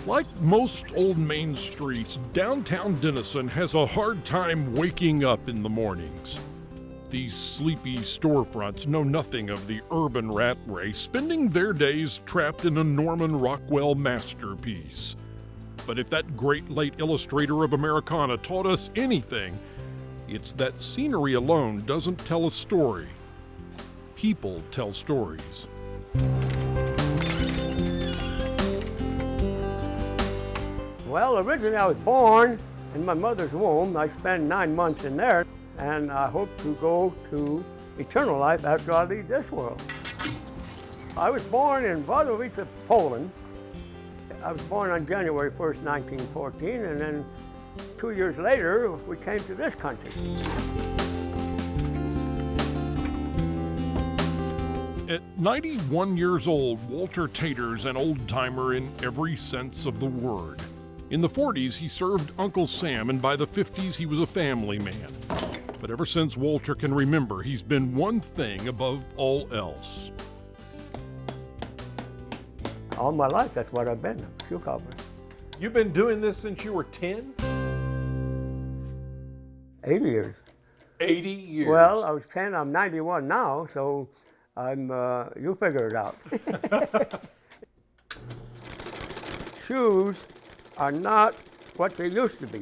Like most old main streets, downtown Denison has a hard time waking up in the mornings. These sleepy storefronts know nothing of the urban rat race, spending their days trapped in a Norman Rockwell masterpiece. But if that great late illustrator of Americana taught us anything, it's that scenery alone doesn't tell a story. People tell stories. Well, originally I was born in my mother's womb. I spent 9 months in there, and I hope to go to eternal life after I leave this world. I was born in Wadowice, Poland. I was born on January 1st, 1914, and then 2 years later, we came to this country. At 91 years old, Walter Tatar's an old-timer in every sense of the word. In the 40s, he served Uncle Sam, and by the 50s, he was a family man. But ever since Walter can remember, he's been one thing above all else. All my life, that's what I've been, a shoe cobbler. You've been doing this since you were 10? 80 years. 80 years. Well, I was 10, I'm 91 now, so you figure it out. Shoes are not what they used to be.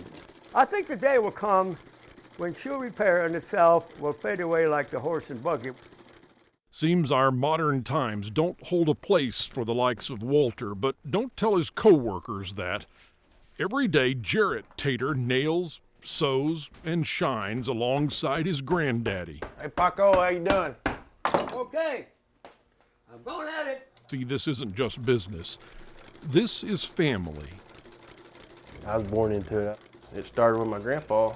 I think the day will come when shoe repair in itself will fade away like the horse and buggy. Seems our modern times don't hold a place for the likes of Walter, but don't tell his co-workers that. Every day, Jaret Tatar nails, sews, and shines alongside his granddaddy. Hey, Paco, how you doing? Okay, I'm going at it. See, this isn't just business. This is family. I was born into it. It started with my grandpa.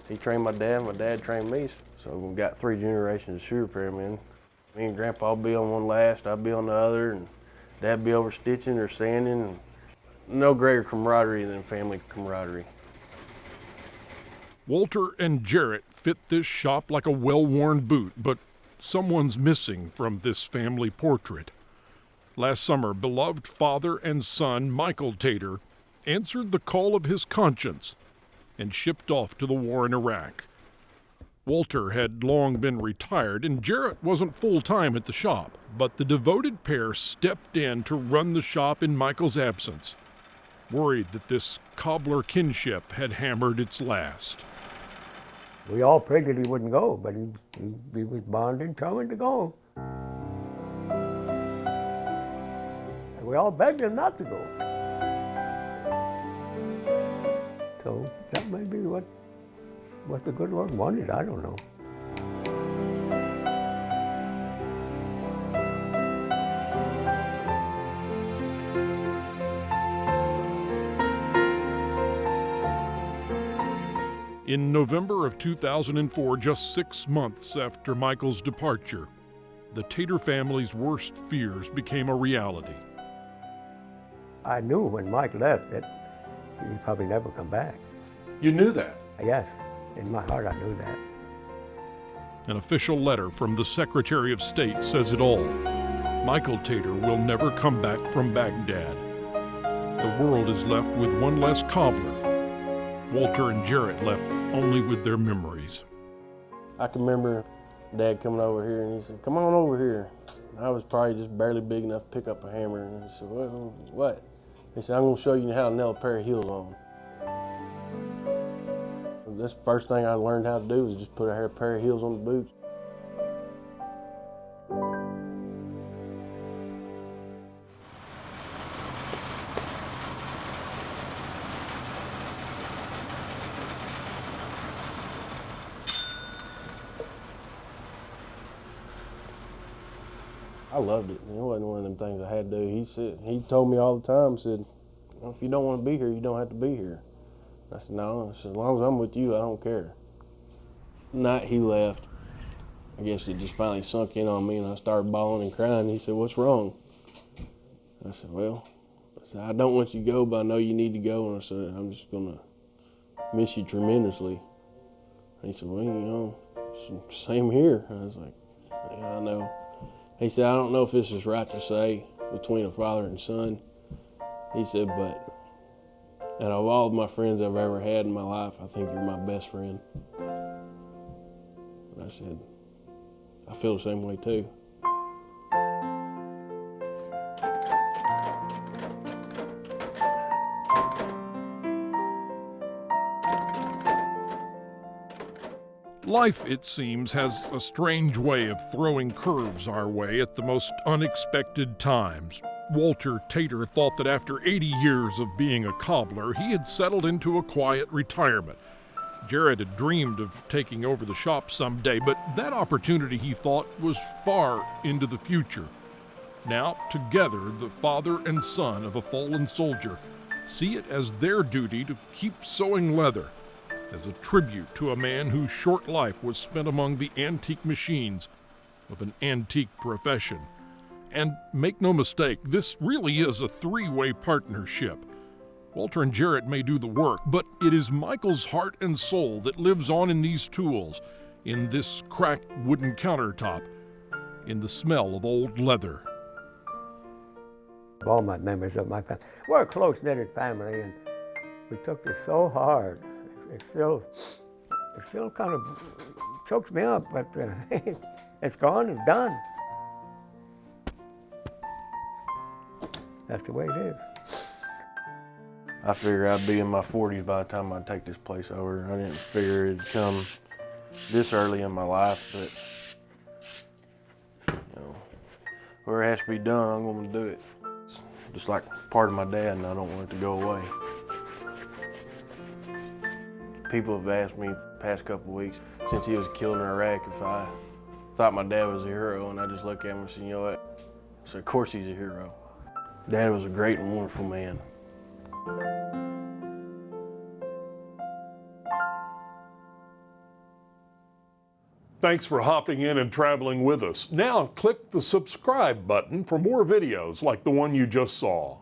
He trained my dad trained me. So we got 3 generations of shoe repairmen. Me and Grandpa would be on one last, I'd be on the other, and Dad'd be over stitching or sanding. And no greater camaraderie than family camaraderie. Walter and Jaret fit this shop like a well-worn boot, but someone's missing from this family portrait. Last summer, beloved father and son Michael Tatar answered the call of his conscience and shipped off to the war in Iraq. Walter had long been retired, and Jaret wasn't full-time at the shop, but the devoted pair stepped in to run the shop in Michael's absence, worried that this cobbler kinship had hammered its last. We all prayed that he wouldn't go, but he was bound and determined to go. And we all begged him not to go. So that may be what the good Lord wanted, I don't know. In November of 2004, just 6 months after Michael's departure, the Tatar family's worst fears became a reality. I knew when Mike left that he'd probably never come back. You knew that? Yes, in my heart I knew that. An official letter from the Secretary of State says it all. Michael Tatar will never come back from Baghdad. The world is left with one less cobbler. Walter and Jaret left only with their memories. I can remember Dad coming over here and he said, "Come on over here." I was probably just barely big enough to pick up a hammer. And he said, "Well, what?" He said, "I'm going to show you how to nail a pair of heels on." That's the first thing I learned how to do was just put a pair of heels on the boots. I loved it. It wasn't one of them things I had to do. He told me all the time, said, "Well, if you don't want to be here, you don't have to be here." I said, "No, as long as I'm with you, I don't care." The night he left, I guess it just finally sunk in on me and I started bawling and crying. He said, "What's wrong?" I said, "Well," I don't want you to go, but I know you need to go." And I said, "I'm just gonna miss you tremendously." And he said, "Well, same here." I was like, "Yeah, I know." He said, "I don't know if this is right to say between a father and son." He said, "But And of all of my friends I've ever had in my life, I think you're my best friend. And I said, I feel the same way too. Life, it seems, has a strange way of throwing curves our way at the most unexpected times. Walter Tatar thought that after 80 years of being a cobbler, he had settled into a quiet retirement. Jaret had dreamed of taking over the shop someday, but that opportunity, he thought, was far into the future. Now, together, the father and son of a fallen soldier see it as their duty to keep sewing leather, as a tribute to a man whose short life was spent among the antique machines of an antique profession. And make no mistake, this really is a three-way partnership. Walter and Jaret may do the work, but it is Michael's heart and soul that lives on in these tools, in this cracked wooden countertop, in the smell of old leather. All my memories of my family. We're a close-knitted family, and we took this so hard. It still kind of chokes me up, but it's gone, it's done. That's the way it is. I figured I'd be in my 40s by the time I'd take this place over. I didn't figure it'd come this early in my life, but you know, where it has to be done, I'm going to do it. It's just like part of my dad, and I don't want it to go away. People have asked me the past couple of weeks, since he was killed in Iraq, if I thought my dad was a hero, and I just look at him and say, you know what? I said, of course he's a hero. Dad was a great and wonderful man. Thanks for hopping in and traveling with us. Now click the subscribe button for more videos like the one you just saw.